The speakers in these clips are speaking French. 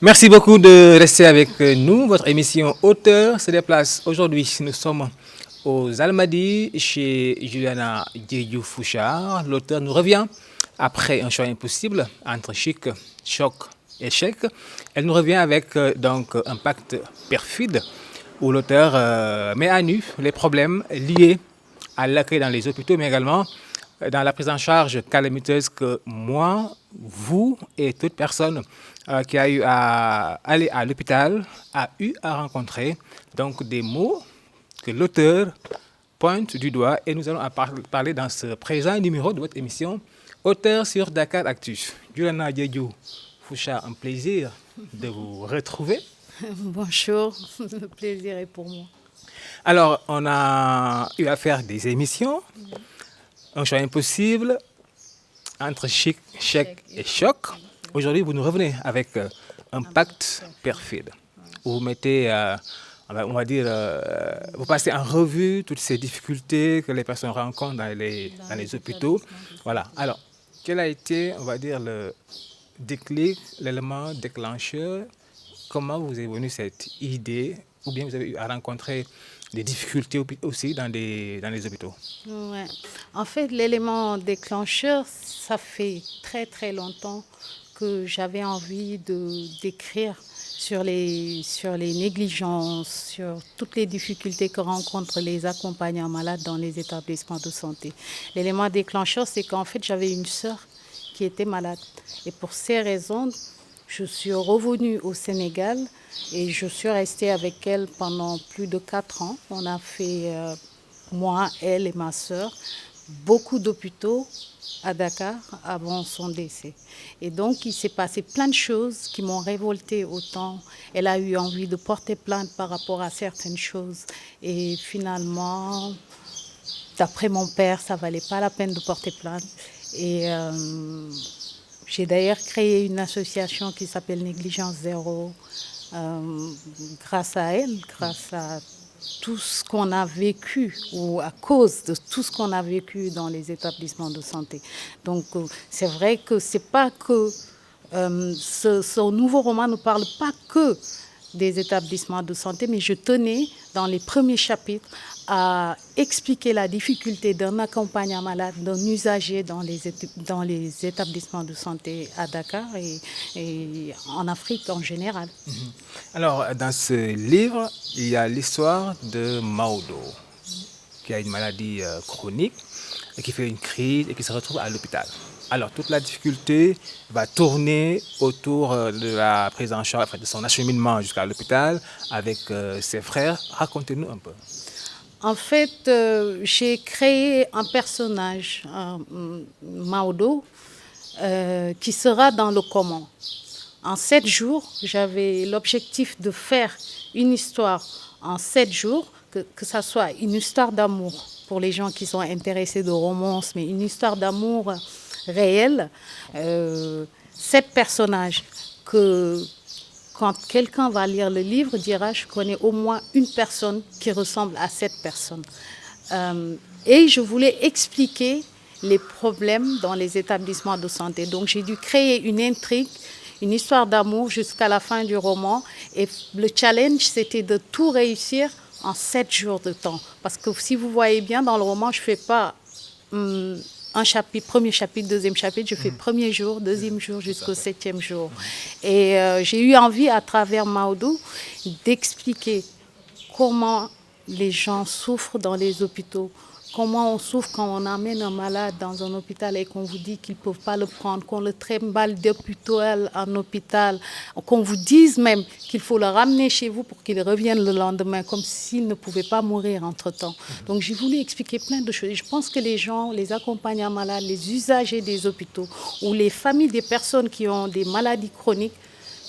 Merci beaucoup de rester avec nous. Votre émission Auteur se déplace aujourd'hui. Nous sommes aux Almadies chez Juliana Diédhiou Fouchard. L'auteur nous revient après un choix impossible entre chic, choc et chèque. Elle nous revient avec donc un pacte perfide où l'auteur met à nu les problèmes liés à l'accueil dans les hôpitaux, mais également dans la prise en charge calamiteuse que moi, vous et toute personne qui a eu à aller à l'hôpital a eu à rencontrer. Donc des mots que l'auteur pointe du doigt et nous allons en parler dans ce présent numéro de votre émission Auteur sur Dakar Actu. Juliana Diédhiou Fouchard, un plaisir de vous retrouver. Bonjour, le plaisir est pour moi. Alors, on a eu à faire des émissions, un choix impossible entre chic, chèque et choc. Aujourd'hui, vous nous revenez avec un pacte perfide. Vous mettez, on va dire, vous passez en revue toutes ces difficultés que les personnes rencontrent dans les hôpitaux. Voilà. Alors, quel a été, on va dire, le déclic, l'élément déclencheur? Comment vous est venue cette idée? Ou bien vous avez eu à rencontrer des difficultés aussi dans les hôpitaux? Ouais. En fait, l'élément déclencheur, ça fait très très longtemps que j'avais envie d'écrire sur les négligences, sur toutes les difficultés que rencontrent les accompagnants malades dans les établissements de santé. L'élément déclencheur, c'est qu'en fait, j'avais une sœur qui était malade. Et pour ces raisons, je suis revenue au Sénégal et je suis restée avec elle pendant plus de 4 ans. On a fait, moi, elle et ma sœur, beaucoup d'hôpitaux à Dakar avant son décès. Et donc, il s'est passé plein de choses qui m'ont révoltée autant. Elle a eu envie de porter plainte par rapport à certaines choses. Et finalement, d'après mon père, ça ne valait pas la peine de porter plainte. Et j'ai d'ailleurs créé une association qui s'appelle Négligence Zéro grâce à elle, grâce à tout ce qu'on a vécu ou à cause de tout ce qu'on a vécu dans les établissements de santé. Donc c'est vrai que c'est pas que ce nouveau roman ne parle pas que des établissements de santé, mais je tenais dans les premiers chapitres à expliquer la difficulté d'un accompagnant malade, d'un usager dans les établissements de santé à Dakar et en Afrique en général. Alors, dans ce livre, il y a l'histoire de Maodo, qui a une maladie chronique et qui fait une crise et qui se retrouve à l'hôpital. Alors, toute la difficulté va tourner autour de la prise en charge, enfin, de son acheminement jusqu'à l'hôpital avec ses frères. Racontez-nous un peu. En fait, j'ai créé un personnage, Maodo, qui sera dans le comment. En 7 jours, j'avais l'objectif de faire une histoire en 7 jours, que ça soit une histoire d'amour pour les gens qui sont intéressés de romance, mais une histoire d'amour réelle. 7 personnages que quand quelqu'un va lire le livre, dira je connais au moins une personne qui ressemble à cette personne. Et je voulais expliquer les problèmes dans les établissements de santé. Donc j'ai dû créer une intrigue, une histoire d'amour jusqu'à la fin du roman. Et le challenge, c'était de tout réussir en 7 jours de temps. Parce que si vous voyez bien, dans le roman, je ne fais pas un chapitre, premier chapitre, deuxième chapitre, je fais premier jour, deuxième jour jusqu'au 7e jour. Et j'ai eu envie, à travers Maodo, d'expliquer comment les gens souffrent dans les hôpitaux, comment on souffre quand on amène un malade dans un hôpital et qu'on vous dit qu'ils ne peuvent pas le prendre, qu'on le trimballe d'hôpital en hôpital, qu'on vous dise même qu'il faut le ramener chez vous pour qu'il revienne le lendemain, comme s'il ne pouvait pas mourir entre-temps. Donc j'ai voulu expliquer plein de choses. Je pense que les gens, les accompagnants malades, les usagers des hôpitaux ou les familles des personnes qui ont des maladies chroniques,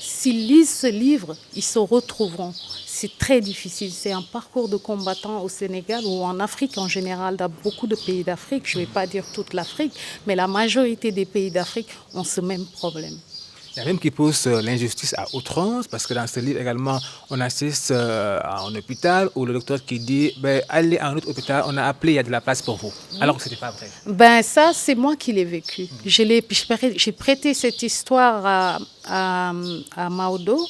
s'ils lisent ce livre, ils se retrouveront. C'est très difficile. C'est un parcours de combattant au Sénégal ou en Afrique en général, dans beaucoup de pays d'Afrique. Je ne vais pas dire toute l'Afrique, mais la majorité des pays d'Afrique ont ce même problème. Il y a même qui poussent l'injustice à outrance, parce que dans ce livre également, on assiste à un hôpital où le docteur qui dit ben, allez à un autre hôpital, on a appelé, il y a de la place pour vous. Alors que ce n'était pas vrai. Ben ça, c'est moi qui l'ai vécu. J'ai prêté cette histoire à Maodo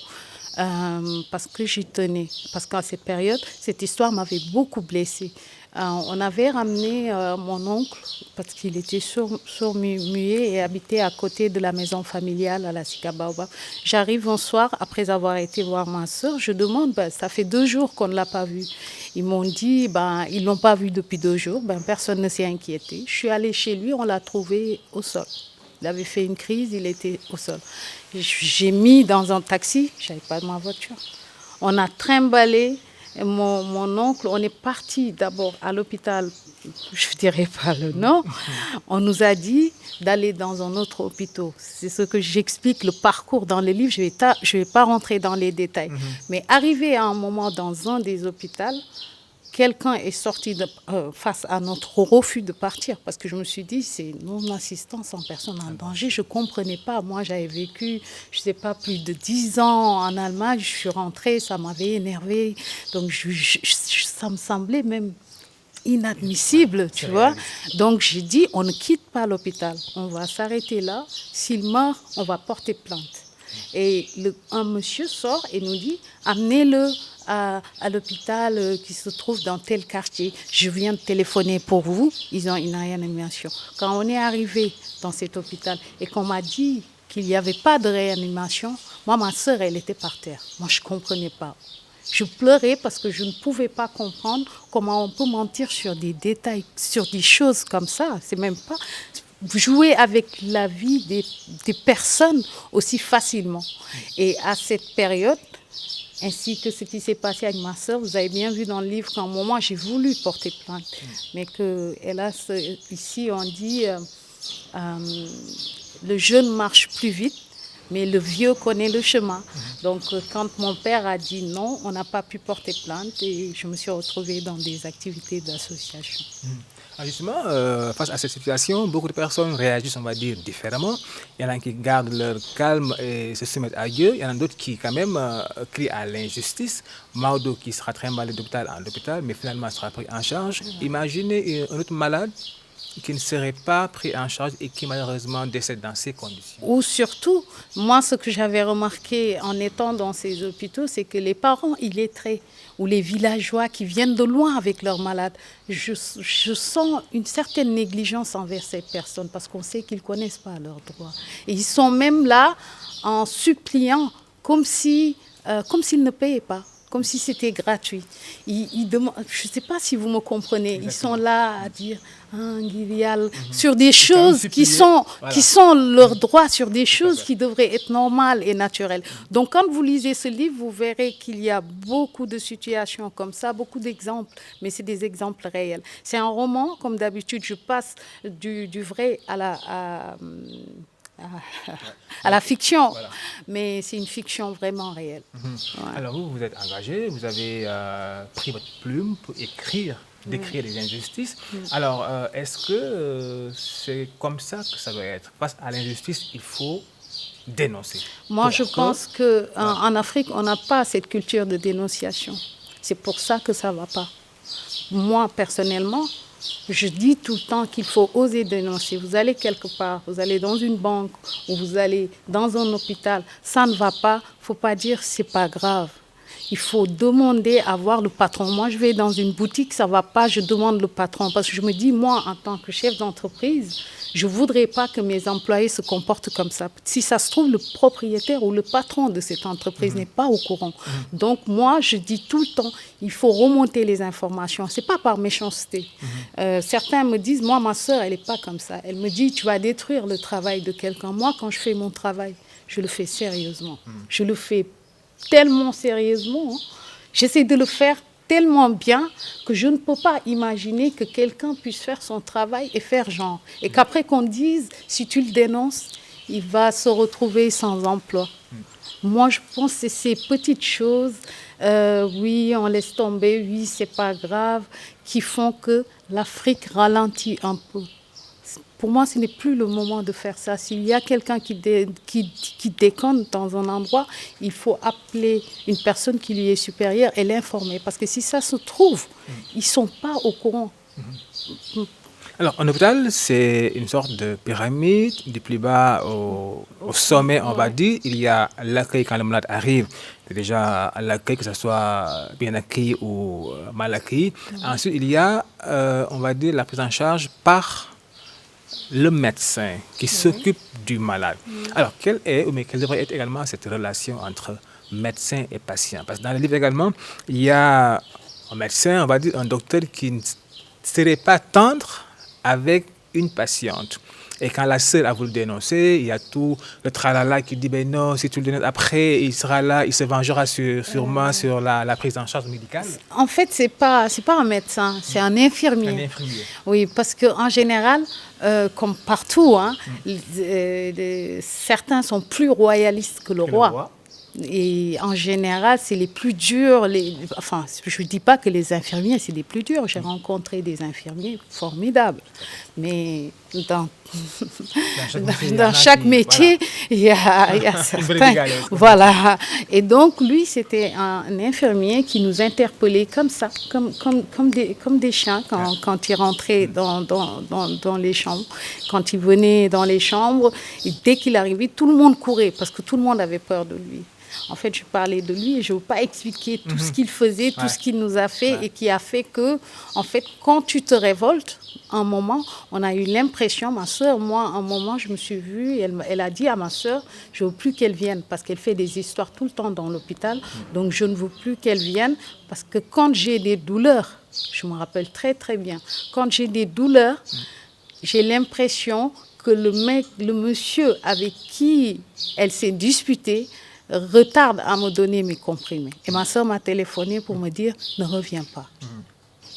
parce que j'y tenais. Parce qu'à cette période, cette histoire m'avait beaucoup blessée. On avait ramené mon oncle, parce qu'il était sourd-muet et habitait à côté de la maison familiale à la Sika Baobab. J'arrive un soir, après avoir été voir ma soeur, je demande, ben, ça fait 2 jours qu'on ne l'a pas vu. Ils m'ont dit, ben, ils ne l'ont pas vu depuis 2 jours, ben, personne ne s'est inquiété. Je suis allée chez lui, on l'a trouvé au sol. Il avait fait une crise, il était au sol. J'ai mis dans un taxi, je n'avais pas ma voiture. On a trimballé. Mon oncle, on est parti d'abord à l'hôpital, je ne dirais pas le nom, on nous a dit d'aller dans un autre hôpital. C'est ce que j'explique, le parcours dans le livre, je ne vais pas rentrer dans les détails. Mais arrivé à un moment dans un des hôpitaux, quelqu'un est sorti face à notre refus de partir, parce que je me suis dit, c'est non-assistance en personne en danger. Je ne comprenais pas. Moi, j'avais vécu, je ne sais pas, plus de 10 ans en Allemagne. Je suis rentrée, ça m'avait énervée. Donc, ça me semblait même inadmissible, tu vois. Donc, j'ai dit, on ne quitte pas l'hôpital. On va s'arrêter là. S'il meurt, on va porter plainte. Et un monsieur sort et nous dit, amenez-le à l'hôpital qui se trouve dans tel quartier. Je viens de téléphoner pour vous, ils ont une réanimation. Quand on est arrivé dans cet hôpital et qu'on m'a dit qu'il n'y avait pas de réanimation, moi, ma soeur, elle était par terre. Moi, je ne comprenais pas. Je pleurais parce que je ne pouvais pas comprendre comment on peut mentir sur des détails, sur des choses comme ça. C'est même pas jouer avec la vie des personnes aussi facilement. Et à cette période, ainsi que ce qui s'est passé avec ma soeur, vous avez bien vu dans le livre qu'à un moment, j'ai voulu porter plainte. Mais que, hélas, ici, on dit le jeune marche plus vite, mais le vieux connaît le chemin. Donc, quand mon père a dit non, on n'a pas pu porter plainte et je me suis retrouvée dans des activités d'association. Justement, face à cette situation, beaucoup de personnes réagissent, on va dire, différemment. Il y en a qui gardent leur calme et se soumettent à Dieu. Il y en a d'autres qui, quand même, crient à l'injustice. Maodo qui sera trimballé d'hôpital en hôpital, mais finalement sera pris en charge. Imaginez un autre malade qui ne serait pas pris en charge et qui malheureusement décède dans ces conditions. Ou surtout, moi, ce que j'avais remarqué en étant dans ces hôpitaux, c'est que les parents illettrés ou les villageois qui viennent de loin avec leurs malades, je sens une certaine négligence envers ces personnes parce qu'on sait qu'ils ne connaissent pas leurs droits. Et ils sont même là en suppliant comme s'ils ne payaient pas. Comme si c'était gratuit. Ils demandent, je ne sais pas si vous me comprenez, exactement. Ils sont là à dire sur des choses qui sont leurs droits, sur des choses qui devraient être normales et naturelles. Donc quand vous lisez ce livre, vous verrez qu'il y a beaucoup de situations comme ça, beaucoup d'exemples, mais c'est des exemples réels. C'est un roman, comme d'habitude, je passe du vrai à la fiction, voilà. Mais c'est une fiction vraiment réelle. Ouais. Alors vous êtes engagé, vous avez pris votre plume pour décrire les injustices. Alors est-ce que c'est comme ça que ça doit être? Face à l'injustice, il faut dénoncer. Moi, je pense qu'en Afrique, on n'a pas cette culture de dénonciation. C'est pour ça que ça ne va pas. Moi, personnellement, je dis tout le temps qu'il faut oser dénoncer. Vous allez quelque part, vous allez dans une banque ou vous allez dans un hôpital, ça ne va pas, il ne faut pas dire c'est pas grave. Il faut demander à voir le patron. Moi, je vais dans une boutique, ça ne va pas, je demande le patron. Parce que je me dis, moi, en tant que chef d'entreprise, je ne voudrais pas que mes employés se comportent comme ça. Si ça se trouve, le propriétaire ou le patron de cette entreprise n'est pas au courant. Donc, moi, je dis tout le temps, il faut remonter les informations. Ce n'est pas par méchanceté. Certains me disent, moi, ma soeur, elle n'est pas comme ça. Elle me dit, tu vas détruire le travail de quelqu'un. Moi, quand je fais mon travail, je le fais sérieusement. Je le fais tellement sérieusement. J'essaie de le faire tellement bien que je ne peux pas imaginer que quelqu'un puisse faire son travail et faire genre. Et qu'après qu'on dise, si tu le dénonces, il va se retrouver sans emploi. Moi, je pense que c'est ces petites choses, oui, on laisse tomber, oui, c'est pas grave, qui font que l'Afrique ralentit un peu. pour moi, ce n'est plus le moment de faire ça. S'il y a quelqu'un qui déconne dans un endroit, il faut appeler une personne qui lui est supérieure et l'informer. Parce que si ça se trouve, ils ne sont pas au courant. Alors, un hôpital, c'est une sorte de pyramide, du plus bas au sommet, on va dire. Il y a l'accueil quand le malade arrive. C'est déjà à l'accueil, que ce soit bien accueilli ou mal accueilli. Ensuite, il y a, on va dire, la prise en charge par le médecin qui s'occupe du malade. Alors, quelle devrait être également cette relation entre médecin et patient? Parce que dans le livre également, il y a un médecin, on va dire, un docteur qui ne serait pas tendre avec une patiente. Et quand la sœur a voulu dénoncer, il y a tout le tralala qui dit ben non, si tu le dénonces après, il sera là, il se vengera sûrement sur la prise en charge médicale. En fait, c'est pas un médecin, c'est un infirmier. Un infirmier. Oui, parce qu'en général, comme partout, hein, certains sont plus royalistes que le roi. Et en général, c'est les plus durs. Enfin, je ne dis pas que les infirmiers, c'est les plus durs. J'ai rencontré des infirmiers formidables. Mais dans chaque métier, il y a certains. Voilà. Et donc, lui, c'était un infirmier qui nous interpellait comme ça, comme des chiens quand il rentrait dans les chambres. Quand il venait dans les chambres, et dès qu'il arrivait, tout le monde courait parce que tout le monde avait peur de lui. En fait, je parlais de lui et je ne veux pas expliquer tout ce qu'il faisait, tout ce qu'il nous a fait et qui a fait que, en fait, quand tu te révoltes, un moment, on a eu l'impression, ma soeur, moi, un moment, je me suis vue, et elle a dit à ma soeur, je ne veux plus qu'elle vienne parce qu'elle fait des histoires tout le temps dans l'hôpital, donc je ne veux plus qu'elle vienne parce que quand j'ai des douleurs, je me rappelle très très bien, quand j'ai des douleurs, j'ai l'impression que le monsieur avec qui elle s'est disputée retarde à me donner mes comprimés. Et ma soeur m'a téléphoné pour me dire, ne reviens pas.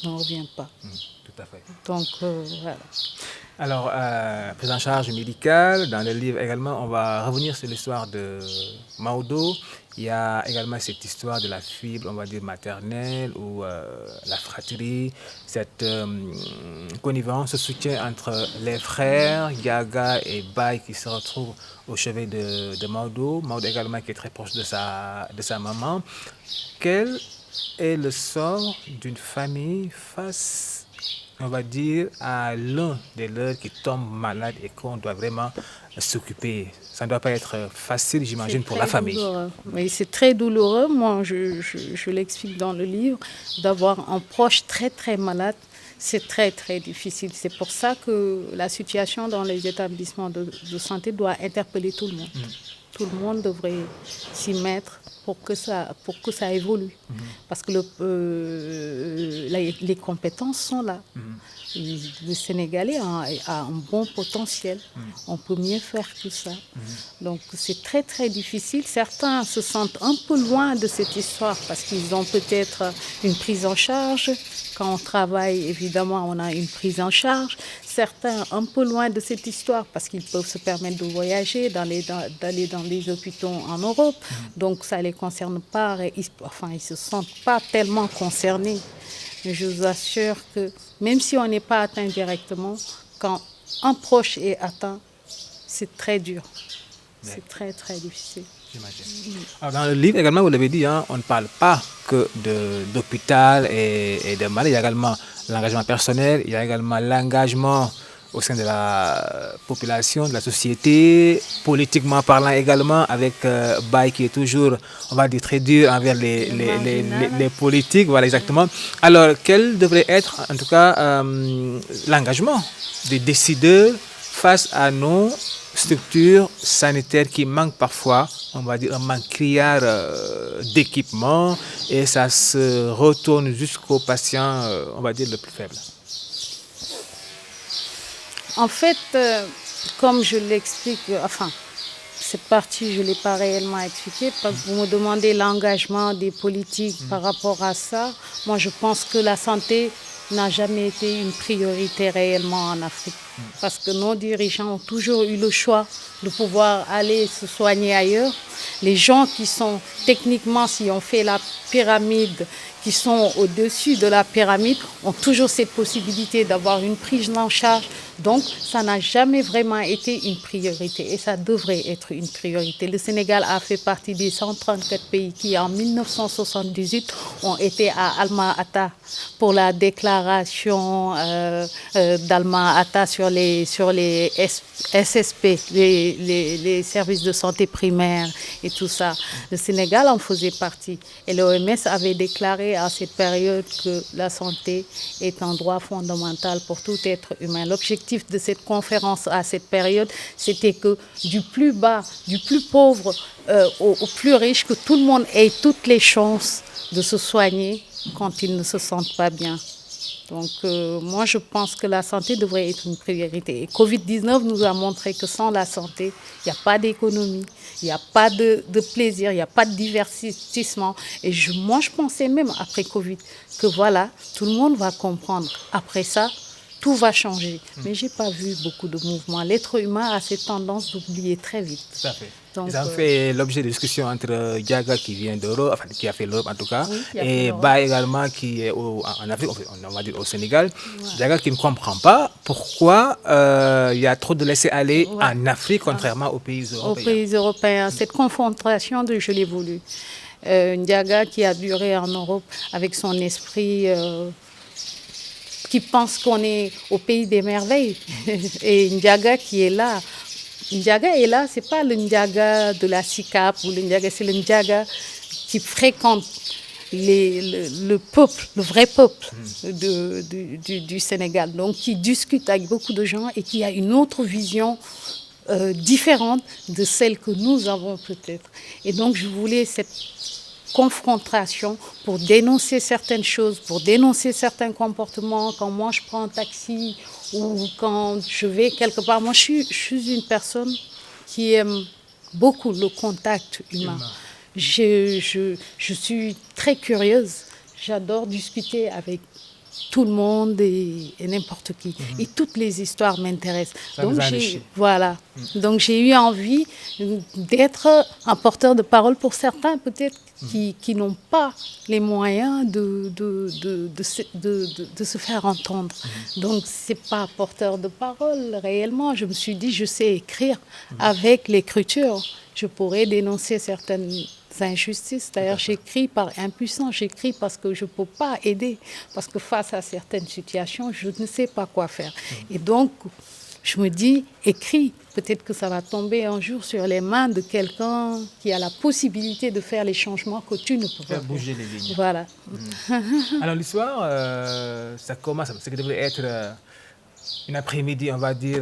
Ne reviens pas. Tout à fait. Donc, voilà. Alors, prise en charge médicale, dans le livre également, on va revenir sur l'histoire de Maodo. Il y a également cette histoire de la fibre, on va dire, maternelle, ou la fratrie, cette connivence, ce soutien entre les frères, Gaga et Baye, qui se retrouvent au chevet de Maodo. Maodo également qui est très proche de sa maman. Quel est le sort d'une famille face, on va dire, à l'un des leurs qui tombe malade et qu'on doit vraiment s'occuper? Ça ne doit pas être facile, j'imagine, pour la famille. Oui, c'est très douloureux. Moi, je l'explique dans le livre, d'avoir un proche très, très malade. C'est très, très difficile. C'est pour ça que la situation dans les établissements de santé doit interpeller tout le monde. Tout le monde devrait s'y mettre pour que ça évolue. Parce que les compétences sont là. Le Sénégalais a un bon potentiel. On peut mieux faire tout ça. Donc c'est très très difficile. Certains se sentent un peu loin de cette histoire parce qu'ils ont peut-être une prise en charge. Quand on travaille, évidemment, on a une prise en charge. Certains un peu loin de cette histoire parce qu'ils peuvent se permettre de voyager, d'aller dans les hôpitaux en Europe. Donc ça ne les concerne pas. Enfin, ils ne se sentent pas tellement concernés. Mais je vous assure que même si on n'est pas atteint directement, quand un proche est atteint, c'est très dur. C'est très, très difficile. Alors dans le livre également, vous l'avez dit, hein, on ne parle pas que d'hôpital et de malade. Il y a également l'engagement personnel, il y a également l'engagement au sein de la population, de la société, politiquement parlant également, avec Baye qui est toujours, on va dire, très dur envers les politiques. Voilà, exactement. Alors, quel devrait être, en tout cas, l'engagement des décideurs face à nos structures sanitaires qui manquent parfois, on va dire, un manque criard d'équipement, et ça se retourne jusqu'au patient, on va dire, le plus faible? En fait, comme je l'explique, enfin, cette partie, je ne l'ai pas réellement expliquée, parce que vous me demandez l'engagement des politiques par rapport à ça. Moi, je pense que la santé n'a jamais été une priorité réellement en Afrique. parce que nos dirigeants ont toujours eu le choix de pouvoir aller se soigner ailleurs. Les gens qui sont techniquement, si on fait la pyramide, qui sont au-dessus de la pyramide, ont toujours cette possibilité d'avoir une prise en charge. Donc, ça n'a jamais vraiment été une priorité et ça devrait être une priorité. Le Sénégal a fait partie des 134 pays qui, en 1978, ont été à Alma-Ata pour la déclaration d'Alma-Ata sur les SSP, les services de santé primaire et tout ça. Le Sénégal en faisait partie et l'OMS avait déclaré à cette période que la santé est un droit fondamental pour tout être humain. L'objectif de cette conférence à cette période, c'était que du plus bas, du plus pauvre au plus riche, que tout le monde ait toutes les chances de se soigner quand ils ne se sentent pas bien. Donc moi je pense que la santé devrait être une priorité. Et Covid-19 nous a montré que sans la santé, il n'y a pas d'économie, il n'y a pas de plaisir, il n'y a pas de divertissement. Et moi je pensais même après Covid que voilà, tout le monde va comprendre. Après ça, tout va changer. Mais je n'ai pas vu beaucoup de mouvements. L'être humain a cette tendance d'oublier très vite. Tout à fait. Donc, ça fait l'objet de discussions entre Diaga qui vient d'Europe, enfin qui a fait l'Europe en tout cas, oui, et Ba également qui est en Afrique, on va dire au Sénégal. Ouais. Diaga qui ne comprend pas pourquoi il y a trop de laisser-aller en Afrique contrairement aux pays européens. Aux pays européens. Cette confrontation, je l'ai voulu. Diaga qui a duré en Europe avec son esprit... qui pense qu'on est au pays des merveilles. Et Ndiaga qui est là. Ndiaga est là, ce n'est pas le Ndiaga de la SICAP, ou le Ndiaga, c'est le Ndiaga qui fréquente le peuple, le vrai peuple du Sénégal. Donc qui discute avec beaucoup de gens et qui a une autre vision différente de celle que nous avons peut-être. Et donc je voulais cette confrontation pour dénoncer certaines choses, pour dénoncer certains comportements. Quand moi je prends un taxi ou quand je vais quelque part, moi je suis une personne qui aime beaucoup le contact humain. Je suis très curieuse, j'adore discuter avec tout le monde et n'importe qui. Et toutes les histoires m'intéressent. Donc j'ai eu envie d'être un porteur de parole pour certains peut-être qui n'ont pas les moyens de se faire entendre. Donc ce n'est pas porteur de parole réellement. Je me suis dit, je sais écrire. Avec l'écriture, je pourrais dénoncer certaines injustices. D'ailleurs, j'écris par impuissance, j'écris parce que je ne peux pas aider, parce que face à certaines situations, je ne sais pas quoi faire. Et donc, je me dis, écris, peut-être que ça va tomber un jour sur les mains de quelqu'un qui a la possibilité de faire les changements que tu ne peux pas faire. Bouger les lignes. Voilà. Alors, l'histoire, ça commence, ce qui devrait être... une après-midi, on va dire,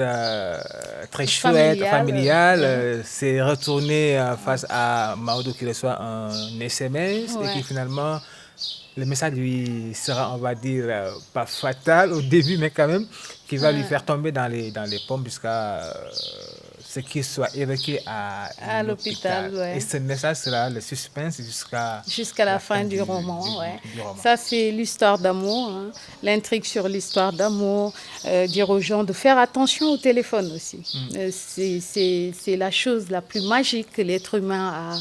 très chouette, familiale. C'est retourné face à Maodo qui reçoit un SMS et qui finalement, le message lui sera, on va dire, pas fatal au début, mais quand même, qui va lui faire tomber dans les pommes jusqu'à ce qu'il soit évoqué à l'hôpital. Et ce message sera le suspense jusqu'à la fin du roman. Du roman. Ça, c'est l'histoire d'amour, hein. L'intrigue sur l'histoire d'amour, dire aux gens de faire attention au téléphone aussi. C'est la chose la plus magique que l'être humain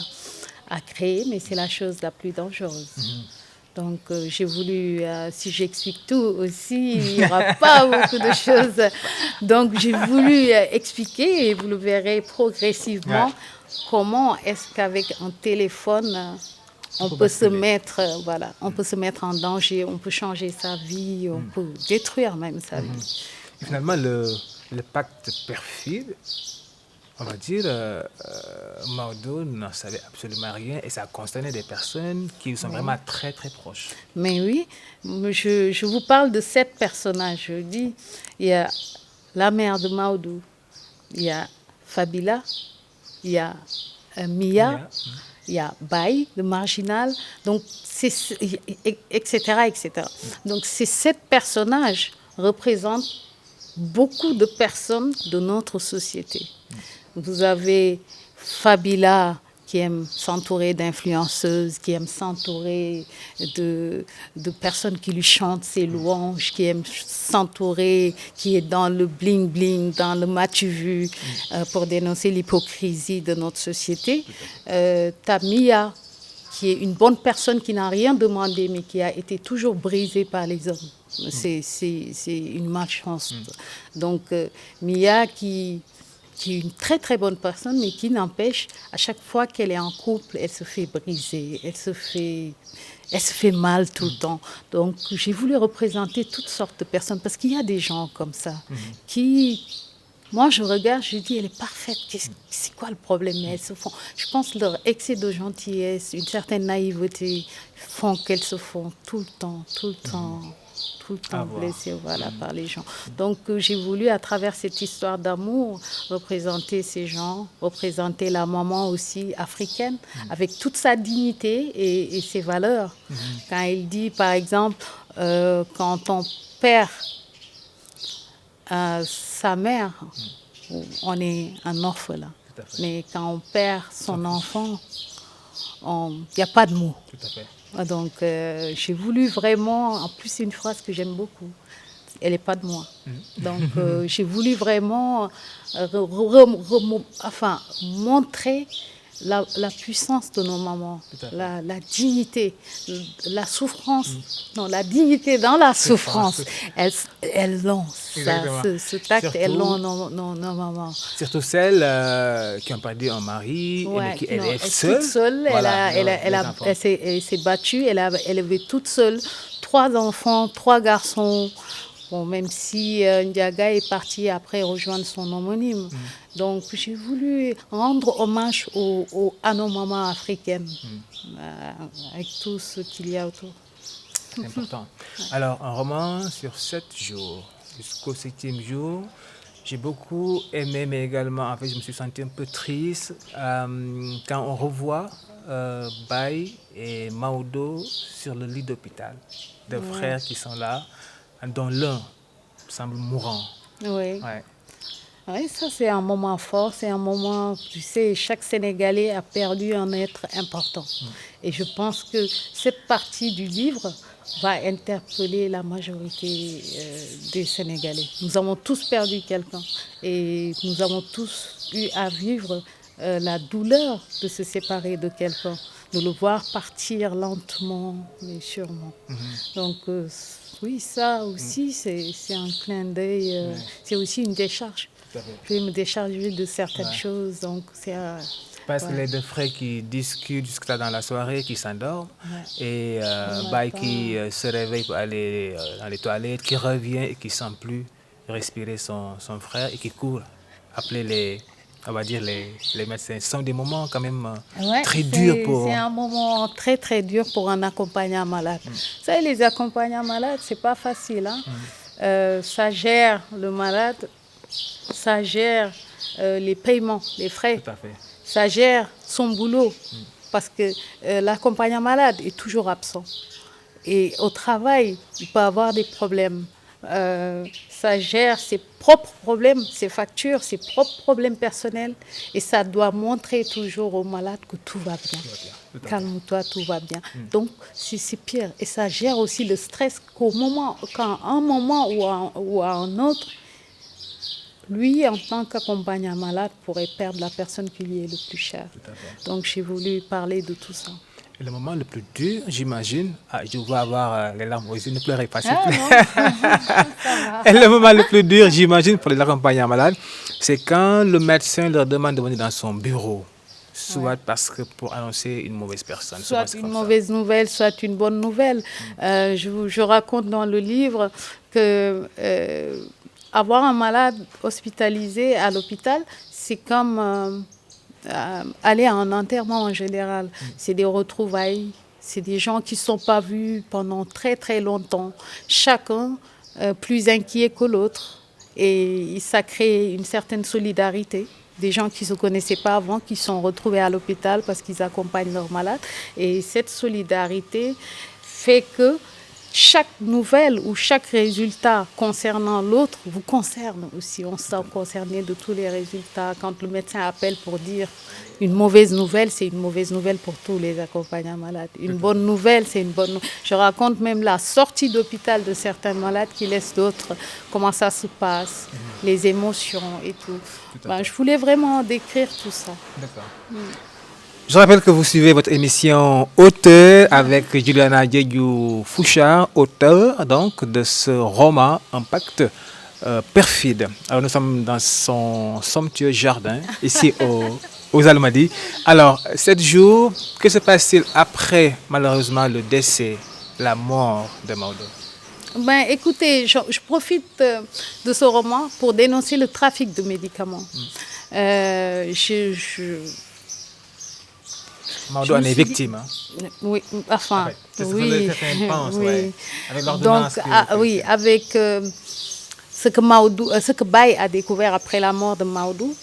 a créée, mais c'est la chose la plus dangereuse. Donc, j'ai voulu, si j'explique tout aussi, il n'y aura pas beaucoup de choses. Donc, j'ai voulu expliquer, et vous le verrez progressivement, comment est-ce qu'avec un téléphone, on peut se mettre, on peut se mettre en danger, on peut changer sa vie, on peut détruire même sa vie. Et finalement, le pacte perfide, on va dire, Maodo n'en savait absolument rien et ça concernait des personnes qui sont vraiment très très proches. Mais oui, je vous parle de 7 personnages. Je dis, il y a la mère de Maodo, il y a Fabila, il y a Mia, il y a Baye, le marginal, donc etc. Donc ces 7 personnages représentent beaucoup de personnes de notre société. Vous avez Fabila qui aime s'entourer d'influenceuses, qui aime s'entourer de personnes qui lui chantent ses louanges, qui aime s'entourer, qui est dans le bling-bling, dans le m'as-tu vu, pour dénoncer l'hypocrisie de notre société. T'as Mia, qui est une bonne personne qui n'a rien demandé, mais qui a été toujours brisée par les hommes. C'est une malchance. Donc, Mia qui est une très très bonne personne, mais qui n'empêche, à chaque fois qu'elle est en couple, elle se fait briser, elle se fait mal tout le temps. Donc, j'ai voulu représenter toutes sortes de personnes, parce qu'il y a des gens comme ça, qui... Moi, je regarde, je dis, elle est parfaite. C'est quoi le problème? Mais elles se font. Je pense que leur excès de gentillesse, une certaine naïveté, font qu'elles se font tout le temps blessées, voilà, par les gens. Donc, j'ai voulu, à travers cette histoire d'amour, représenter ces gens, représenter la maman aussi africaine, avec toute sa dignité et ses valeurs. Quand elle dit, par exemple, quand on perd sa mère, on est un orphelin. Mais quand on perd son enfant, il n'y a pas de mots. Tout à fait. Donc, j'ai voulu vraiment, en plus c'est une phrase que j'aime beaucoup, elle n'est pas de moi. Donc, j'ai voulu vraiment montrer la puissance de nos mamans, la dignité, la souffrance, non, la dignité dans la souffrance. Elles l'ont, ce tact, surtout, elles l'ont, nos mamans. Surtout celles qui n'ont pas dit un mari, mais qui élèvent seule. Voilà, elle s'est battue, elle a élevé toute seule 3 enfants, 3 garçons. Bon, même si Ndiaga est parti après rejoindre son homonyme. Donc, j'ai voulu rendre hommage à nos mamans africaines, avec tout ce qu'il y a autour. C'est important. Alors, un roman sur 7 jours, jusqu'au 7e jour. J'ai beaucoup aimé, mais également, en fait, je me suis senti un peu triste quand on revoit Baye et Maodo sur le lit d'hôpital. Deux frères qui sont là, dont l'un semble mourant. Oui. Oui, ça c'est un moment fort, c'est un moment, tu sais, chaque Sénégalais a perdu un être important. Et je pense que cette partie du livre va interpeller la majorité des Sénégalais. Nous avons tous perdu quelqu'un et nous avons tous eu à vivre la douleur de se séparer de quelqu'un, de le voir partir lentement mais sûrement. Donc oui, ça aussi c'est un clin d'œil, c'est aussi une décharge. Je vais me décharger de certaines choses, donc c'est... Parce que les deux frères qui discutent jusque-là dans la soirée, qui s'endorment, et Baye qui se réveille pour aller dans les toilettes, qui revient et qui ne sent plus respirer son frère et qui court appeler les médecins. Ce sont des moments quand même très durs pour... C'est un moment très très dur pour un accompagnant malade. Vous savez, les accompagnants malades, ce n'est pas facile. Ça gère le malade, ça gère les paiements, les frais. Tout à fait. Ça gère son boulot parce que l'accompagnant malade est toujours absent. Et au travail, il peut avoir des problèmes. Ça gère ses propres problèmes, ses factures, ses propres problèmes personnels. Et ça doit montrer toujours au malade que tout va bien. Calme-toi, tout va bien. Donc, c'est pire. Et ça gère aussi le stress qu'à un moment ou à un autre, lui, en tant qu'accompagnant malade, pourrait perdre la personne qui lui est le plus chère. Donc, j'ai voulu parler de tout ça. Et le moment le plus dur, j'imagine, je vais avoir les larmes aux yeux, ne pleurez pas. Et le moment le plus dur, j'imagine, pour les accompagnants malades, c'est quand le médecin leur demande de venir dans son bureau. Soit parce que pour annoncer une mauvaise personne. Soit une mauvaise nouvelle, soit une bonne nouvelle. Je raconte dans le livre que... avoir un malade hospitalisé à l'hôpital, c'est comme aller à un enterrement en général. C'est des retrouvailles, c'est des gens qui ne sont pas vus pendant très très longtemps. Chacun plus inquiet que l'autre. Et ça crée une certaine solidarité. Des gens qui ne se connaissaient pas avant, qui sont retrouvés à l'hôpital parce qu'ils accompagnent leurs malades. Et cette solidarité fait que chaque nouvelle ou chaque résultat concernant l'autre vous concerne aussi. On se sent concerné de tous les résultats. Quand le médecin appelle pour dire une mauvaise nouvelle, c'est une mauvaise nouvelle pour tous les accompagnants malades. Une bonne nouvelle, c'est une bonne nouvelle. Je raconte même la sortie d'hôpital de certains malades qui laissent d'autres, comment ça se passe, les émotions et tout. Je voulais vraiment décrire tout ça. D'accord. Je rappelle que vous suivez votre émission Auteur avec Juliana Diédhiou Fouchard, auteur donc de ce roman Impact perfide. Alors nous sommes dans son somptueux jardin ici aux Almadies. Alors 7 jours, que se passe-t-il après malheureusement le décès, la mort de Maodo? Écoutez, je profite de ce roman pour dénoncer le trafic de médicaments. Maodo en est victime. Oui, enfin, c'est ce oui. que certains pensent, Oui. ouais. Avec l'ordonnance. Donc, oui, avec ce que Baye a découvert après la mort de Maodo,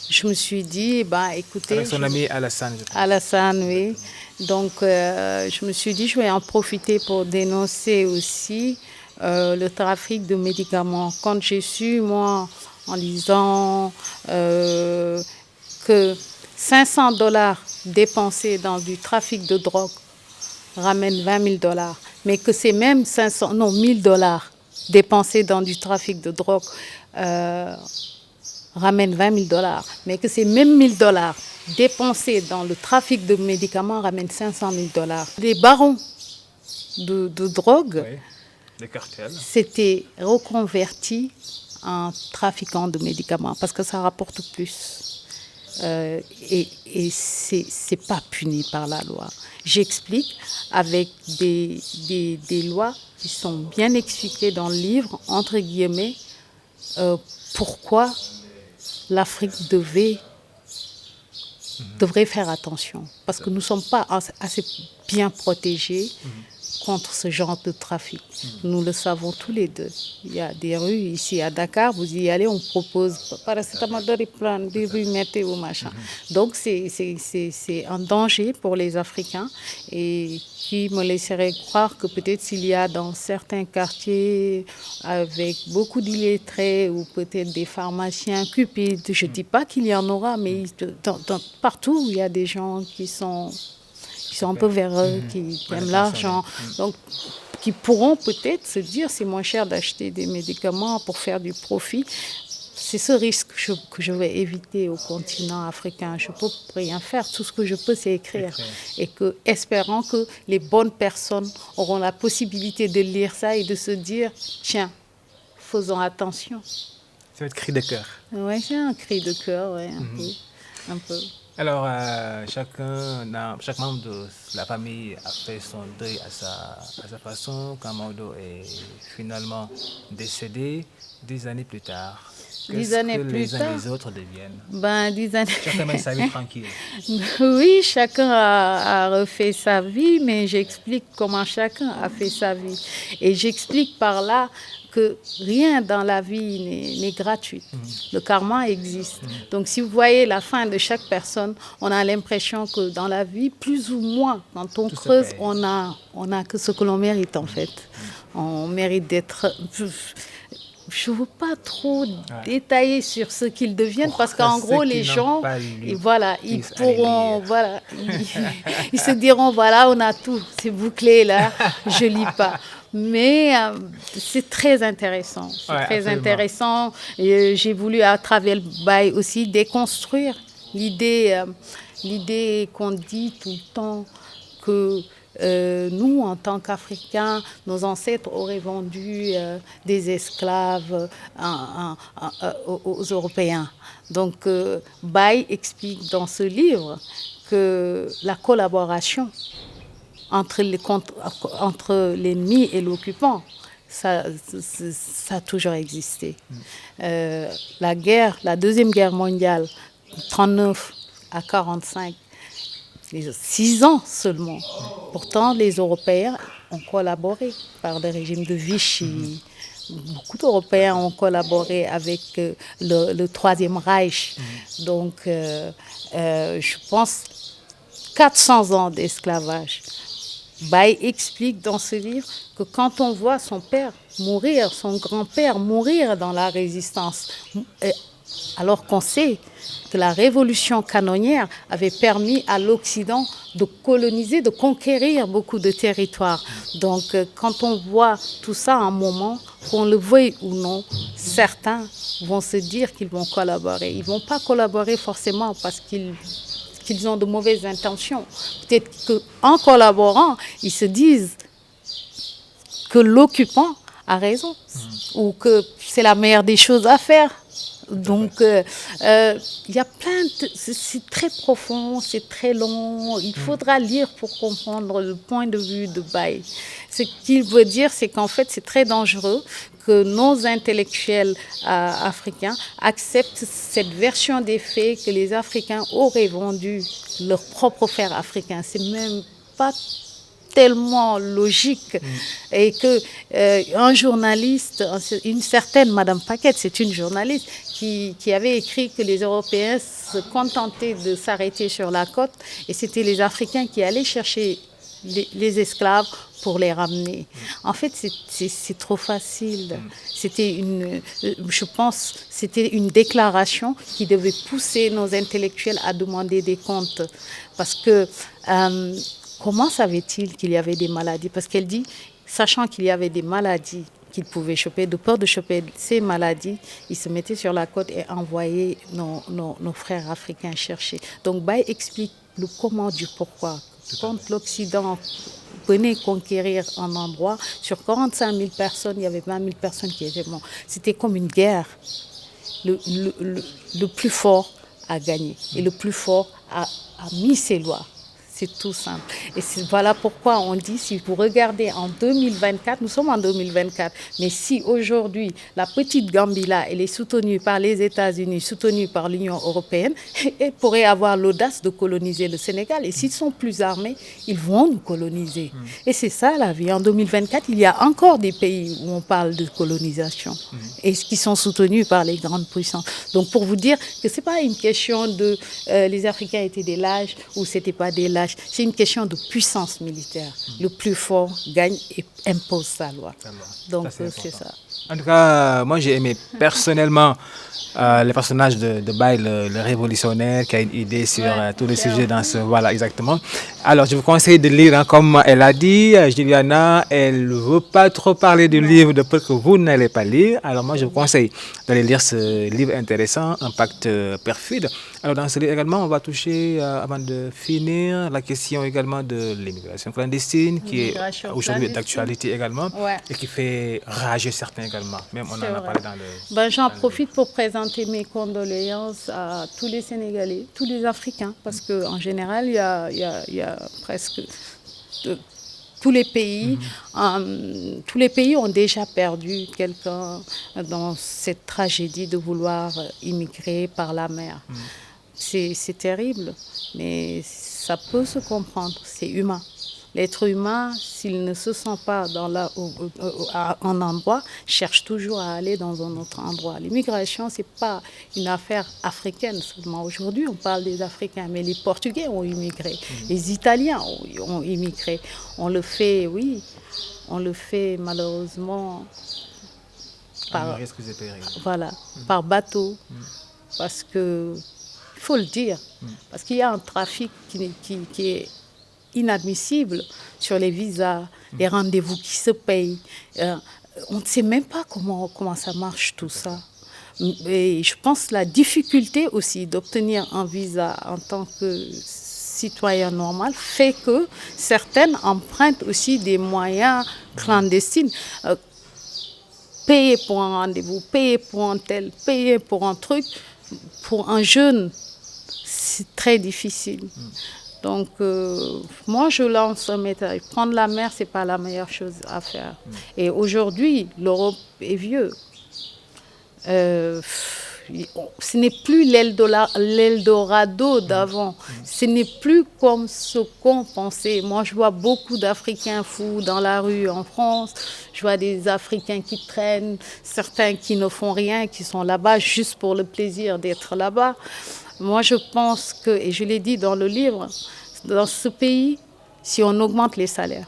je me suis dit, écoutez... Avec son ami Alassane. Alassane, oui. Donc, je me suis dit, je vais en profiter pour dénoncer aussi le trafic de médicaments. Quand j'ai su, moi, en lisant que $500 dépensés dans du trafic de drogue ramènent $20,000, mais que ces mêmes $1,000 dépensés dans du trafic de drogue ramènent $20,000, mais que ces mêmes $1,000 dépensés dans le trafic de médicaments ramènent $500,000. Les barons de drogue, Oui, les cartels, s'étaient reconvertis en trafiquants de médicaments parce que ça rapporte plus. Et c'est pas puni par la loi. J'explique avec des lois qui sont bien expliquées dans le livre, entre guillemets, pourquoi l'Afrique devrait faire attention. Parce que nous ne sommes pas assez bien protégés contre ce genre de trafic. Nous le savons tous les deux. Il y a des rues ici à Dakar, vous y allez, on propose paracétamol, des rues météo, machin. Donc c'est un danger pour les Africains et qui me laisserait croire que peut-être s'il y a dans certains quartiers avec beaucoup d'illettrés ou peut-être des pharmaciens cupides, je ne dis pas qu'il y en aura, mais partout il y a des gens qui sont un peu véreux, qui aiment l'argent, donc qui pourront peut-être se dire c'est moins cher d'acheter des médicaments pour faire du profit. C'est ce risque que je vais éviter au continent africain. Je ne peux rien faire. Tout ce que je peux, c'est écrire. Et espérant que les bonnes personnes auront la possibilité de lire ça et de se dire tiens, faisons attention. c'est votre cri de cœur. Oui, c'est un cri de cœur, ouais, un peu. Alors, chaque membre de la famille a fait son deuil à sa façon. Quand Maodo est finalement décédé, 10 années plus tard, qu'est-ce que les uns et les autres deviennent? 10 années. Chacun mène sa vie tranquille. Oui, chacun a refait sa vie, mais j'explique comment chacun a fait sa vie. Et j'explique par là que rien dans la vie n'est gratuit. Le karma existe. Donc si vous voyez la fin de chaque personne, on a l'impression que dans la vie, plus ou moins, quand on creuse, on a que ce que l'on mérite en fait. On mérite d'être... Je ne veux pas trop détailler sur ce qu'ils deviennent parce qu'en gros, les gens, ils pourront, ils se diront, voilà, on a tout, c'est bouclé là, je ne lis pas. Mais c'est très intéressant. Intéressant. J'ai voulu, à travers le bail aussi, déconstruire l'idée qu'on dit tout le temps que nous, en tant qu'Africains, nos ancêtres auraient vendu des esclaves aux Européens. Donc, Baye explique dans ce livre que la collaboration entre l'ennemi et l'occupant, ça a toujours existé. La Deuxième Guerre mondiale, 1939 à 1945, 6 ans seulement. Pourtant, les Européens ont collaboré par le régime de Vichy. Beaucoup d'Européens ont collaboré avec le Troisième Reich. Donc, je pense 400 ans d'esclavage. Baye explique dans ce livre que quand on voit son père mourir, son grand-père mourir dans la résistance, alors qu'on sait que la révolution canonnière avait permis à l'Occident de coloniser, de conquérir beaucoup de territoires. Donc, quand on voit tout ça à un moment, qu'on le veuille ou non, certains vont se dire qu'ils vont collaborer. Ils ne vont pas collaborer forcément parce qu'ils ont de mauvaises intentions. Peut-être qu'en collaborant, ils se disent que l'occupant a raison ou que c'est la meilleure des choses à faire. Donc, il y a plein de... C'est très profond, c'est très long. Il faudra lire pour comprendre le point de vue de Baye. Ce qu'il veut dire, c'est qu'en fait, c'est très dangereux que nos intellectuels africains acceptent cette version des faits que les Africains auraient vendu leur propre fer africain. C'est même pas tellement logique et que un journaliste, une certaine Madame Paquette, c'est une journaliste qui avait écrit que les Européens se contentaient de s'arrêter sur la côte et c'était les Africains qui allaient chercher les esclaves pour les ramener. En fait, c'est trop facile. Je pense, c'était une déclaration qui devait pousser nos intellectuels à demander des comptes parce que comment savait-il qu'il y avait des maladies? Parce qu'elle dit, sachant qu'il y avait des maladies qu'ils pouvaient choper, de peur de choper ces maladies, ils se mettaient sur la côte et envoyaient nos frères africains chercher. Donc, Baye explique le comment du pourquoi. Quand l'Occident venait conquérir un endroit, sur 45 000 personnes, il y avait 20 000 personnes qui étaient mortes. C'était comme une guerre. Le plus fort a gagné et le plus fort a mis ses lois. C'est tout simple. Et voilà pourquoi on dit, si vous regardez en 2024, nous sommes en 2024, mais si aujourd'hui, la petite Gambie-là, elle est soutenue par les États-Unis, soutenue par l'Union européenne, elle pourrait avoir l'audace de coloniser le Sénégal. Et s'ils sont plus armés, ils vont nous coloniser. Et c'est ça la vie. En 2024, il y a encore des pays où on parle de colonisation et qui sont soutenus par les grandes puissances. Donc pour vous dire que ce n'est pas une question de les Africains étaient des lâches ou ce n'était pas des lâches. C'est une question de puissance militaire. Le plus fort gagne et impose sa loi. Donc c'est ça. En tout cas, moi j'ai aimé personnellement le personnage de Baye, le révolutionnaire qui a une idée sur tous les sujets dans ce... Voilà, exactement. Alors, je vous conseille de lire, comme elle a dit, Juliana, elle ne veut pas trop parler du livre de peur que vous n'allez pas lire. Alors, moi, je vous conseille d'aller lire ce livre intéressant, Un pacte perfide. Alors, dans ce livre également, on va toucher, avant de finir, la question également de l'immigration clandestine, qui est aujourd'hui d'actualité également, et qui fait rager certains également. Même on en a parlé dans le... J'en profite pour présenter mes condoléances à tous les Sénégalais, tous les Africains, parce qu'en général, il y a presque tous les pays ont déjà perdu quelqu'un dans cette tragédie de vouloir immigrer par la mer. C'est terrible, mais ça peut se comprendre, c'est humain. L'être humain, s'il ne se sent pas à un endroit, cherche toujours à aller dans un autre endroit. L'immigration, ce n'est pas une affaire africaine seulement. Aujourd'hui, on parle des Africains, mais les Portugais ont immigré, les Italiens ont immigré. On le fait, oui, on le fait malheureusement par bateau, parce que, il faut le dire, parce qu'il y a un trafic qui est inadmissible sur les visas, les rendez-vous qui se payent. On ne sait même pas comment ça marche tout ça. Et je pense la difficulté aussi d'obtenir un visa en tant que citoyen normal fait que certaines empruntent aussi des moyens clandestines. Payer pour un rendez-vous, payer pour un tel, payer pour un truc, pour un jeune, c'est très difficile. Donc, moi, je lance un message. Prendre la mer, ce n'est pas la meilleure chose à faire. Et aujourd'hui, l'Europe est vieux. Ce n'est plus l'Eldorado d'avant. Ce n'est plus comme ce qu'on pensait. Moi, je vois beaucoup d'Africains fous dans la rue en France. Je vois des Africains qui traînent, certains qui ne font rien, qui sont là-bas juste pour le plaisir d'être là-bas. Moi, je pense que, et je l'ai dit dans le livre, dans ce pays, si on augmente les salaires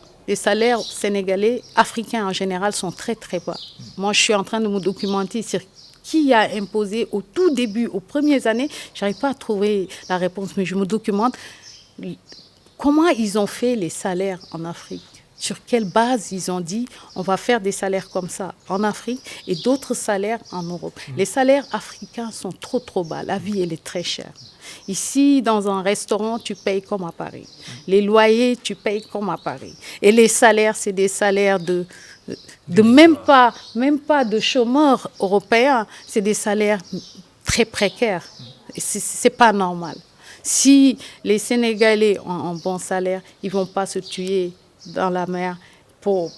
sénégalais, africains en général, sont très très bas. Moi, je suis en train de me documenter sur qui a imposé au tout début, aux premières années. Je n'arrive pas à trouver la réponse, mais je me documente. Comment ils ont fait les salaires en Afrique? Sur quelle base ils ont dit on va faire des salaires comme ça en Afrique et d'autres salaires en Europe? Les salaires africains sont trop bas. La vie, elle est très chère. Ici, dans un restaurant, tu payes comme à Paris. Les loyers, tu payes comme à Paris. Et les salaires, c'est des salaires de même pas de chômeurs européens. C'est des salaires très précaires. C'est pas normal. Si les Sénégalais ont un bon salaire, ils ne vont pas se tuer dans la mer pour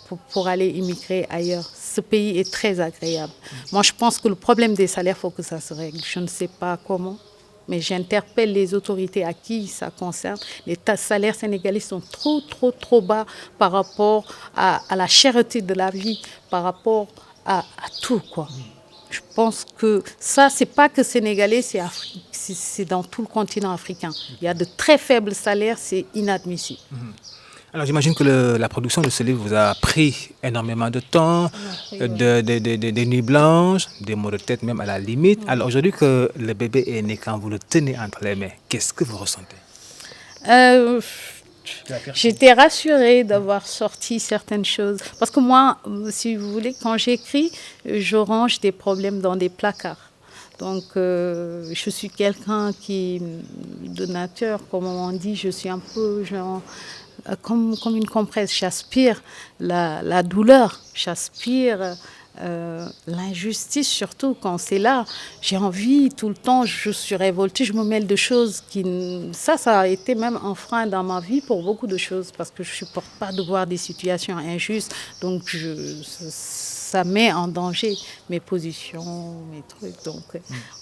aller immigrer ailleurs. Ce pays est très agréable. Moi, je pense que le problème des salaires, il faut que ça se règle. Je ne sais pas comment, mais j'interpelle les autorités à qui ça concerne. Les salaires sénégalais sont trop bas par rapport à la cherté de la vie, par rapport à tout, quoi. Je pense que ça, c'est pas que sénégalais, c'est dans tout le continent africain. Il y a de très faibles salaires, c'est inadmissible. Alors j'imagine que la production de ce livre vous a pris énormément de temps, des nuits blanches, des maux de tête même à la limite. Alors aujourd'hui que le bébé est né, quand vous le tenez entre les mains, qu'est-ce que vous ressentez? J'étais rassurée d'avoir sorti certaines choses. Parce que moi, si vous voulez, quand j'écris, je range des problèmes dans des placards. Donc, je suis quelqu'un qui, de nature, comme on dit, je suis un peu genre, comme une compresse. J'aspire la douleur, j'aspire l'injustice, surtout quand c'est là. J'ai envie tout le temps, je suis révoltée, je me mêle de choses qui... Ça a été même un frein dans ma vie pour beaucoup de choses, parce que je ne supporte pas de voir des situations injustes. Donc, ça met en danger mes positions, mes trucs. Donc,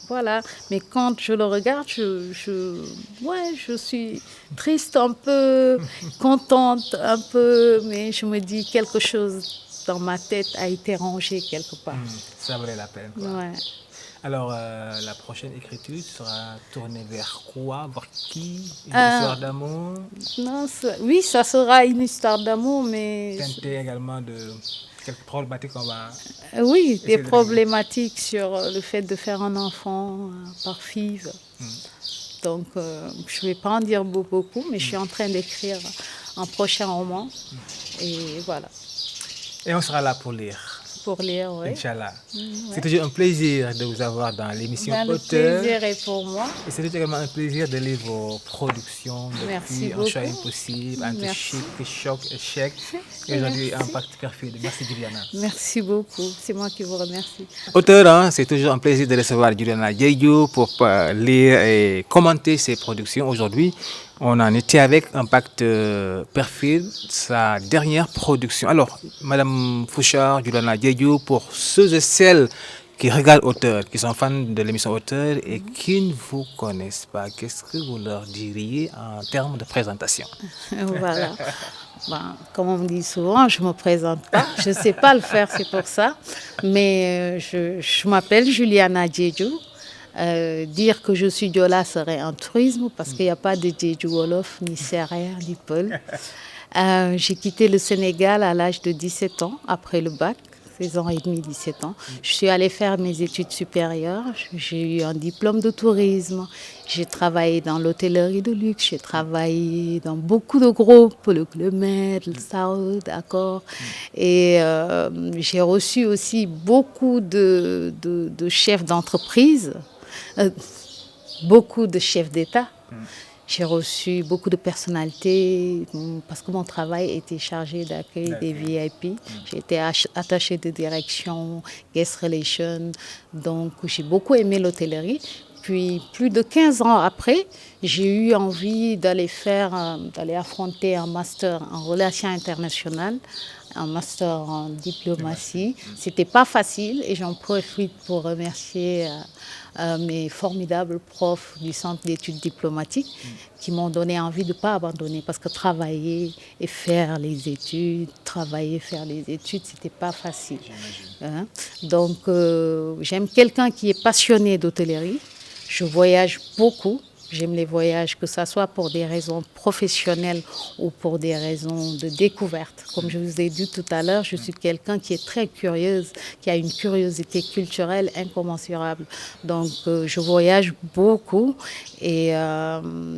voilà. Mais quand je le regarde, je suis triste un peu, contente un peu, mais je me dis quelque chose dans ma tête a été rangé quelque part. Ça valait la peine, quoi. Ouais. Alors, la prochaine écriture sera tournée vers quoi? Vers qui? Une histoire d'amour? Non, oui, ça sera une histoire d'amour, mais... Teinté également de quelques problématiques qu'on va... Oui, des problématiques sur le fait de faire un enfant par FIV. Donc, je ne vais pas en dire beaucoup, mais je suis en train d'écrire un prochain roman. Et voilà. Et on sera là pour lire. Pour lire, oui. Inch'Allah. C'est toujours un plaisir de vous avoir dans l'émission Auteur. Le plaisir est pour moi. Et c'est également un plaisir de lire vos productions depuis Un choix impossible, entre chic, choc, échec. Et aujourd'hui, Impact perfide. Merci Juliana. Merci beaucoup. C'est moi qui vous remercie. Auteur, hein, c'est toujours un plaisir de recevoir Juliana Diédhiou pour lire et commenter ses productions. Aujourd'hui, on en était avec Impact perfide, sa dernière production. Alors, Madame Fouchard, Juliana Diédhiou, pour ceux et celles qui regardent Auteur, qui sont fans de l'émission Auteur et qui ne vous connaissent pas, qu'est-ce que vous leur diriez en termes de présentation? Voilà. Ben, comme on me dit souvent, je ne me présente pas. Je ne sais pas le faire, c'est pour ça. Mais je m'appelle Juliana Diédhiou. Dire que je suis Diola serait un truisme parce qu'il n'y a pas de Diédhiou Wolof, ni Sérère, ni Peul. J'ai quitté le Sénégal à l'âge de 17 ans, après le bac, 16 ans et demi, 17 ans. Je suis allée faire mes études supérieures. J'ai eu un diplôme de tourisme. J'ai travaillé dans l'hôtellerie de luxe. J'ai travaillé dans beaucoup de groupes, le Club Med, le South, d'accord. Et j'ai reçu aussi beaucoup de chefs d'entreprise. Beaucoup de chefs d'État. J'ai reçu beaucoup de personnalités parce que mon travail était chargé d'accueil des VIP. J'ai été attachée de direction, guest relations. Donc, j'ai beaucoup aimé l'hôtellerie. Puis, plus de 15 ans après, j'ai eu envie d'aller affronter un master en relations internationales, un master en diplomatie. C'était pas facile et j'en profite pour remercier mes formidables profs du Centre d'études diplomatiques qui m'ont donné envie de ne pas abandonner parce que travailler et faire les études, c'était pas facile. Hein? Donc, j'aime quelqu'un qui est passionné d'hôtellerie. Je voyage beaucoup. J'aime les voyages, que ce soit pour des raisons professionnelles ou pour des raisons de découverte. Comme je vous ai dit tout à l'heure, je suis quelqu'un qui est très curieuse, qui a une curiosité culturelle incommensurable. Donc, je voyage beaucoup et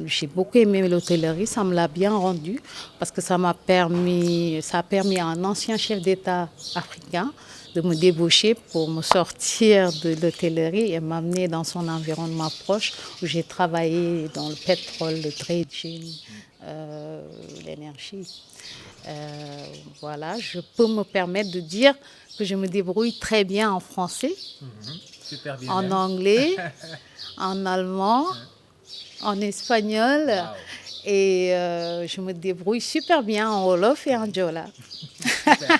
j'ai beaucoup aimé l'hôtellerie. Ça me l'a bien rendu parce que ça a permis à un ancien chef d'État africain de me débaucher pour me sortir de l'hôtellerie et m'amener dans son environnement proche où j'ai travaillé dans le pétrole, le trading, l'énergie. Voilà, je peux me permettre de dire que je me débrouille très bien en français, Super bien, en anglais, en allemand, en espagnol. Wow. Et je me débrouille super bien en Wolof et en Diola. Super.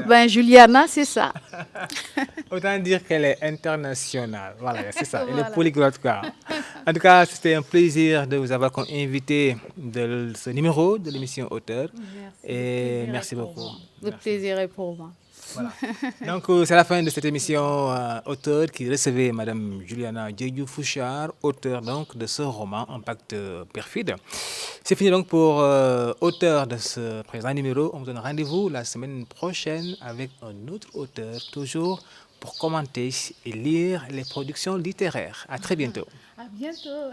Ben, Juliana, c'est ça. Autant dire qu'elle est internationale. Voilà, c'est ça. Elle est Voilà. polyglotte, quoi. En tout cas, c'était un plaisir de vous avoir comme invité de ce numéro de l'émission Auteur. Et merci beaucoup. Le plaisir est pour moi. Voilà. Donc, c'est la fin de cette émission Auteur qui recevait Madame Juliana Diédhiou Fouchard, auteure donc de ce roman Impact perfide. C'est fini donc pour Auteur de ce présent numéro. On vous donne rendez-vous la semaine prochaine avec un autre auteur, toujours pour commenter et lire les productions littéraires. À très bientôt. À bientôt.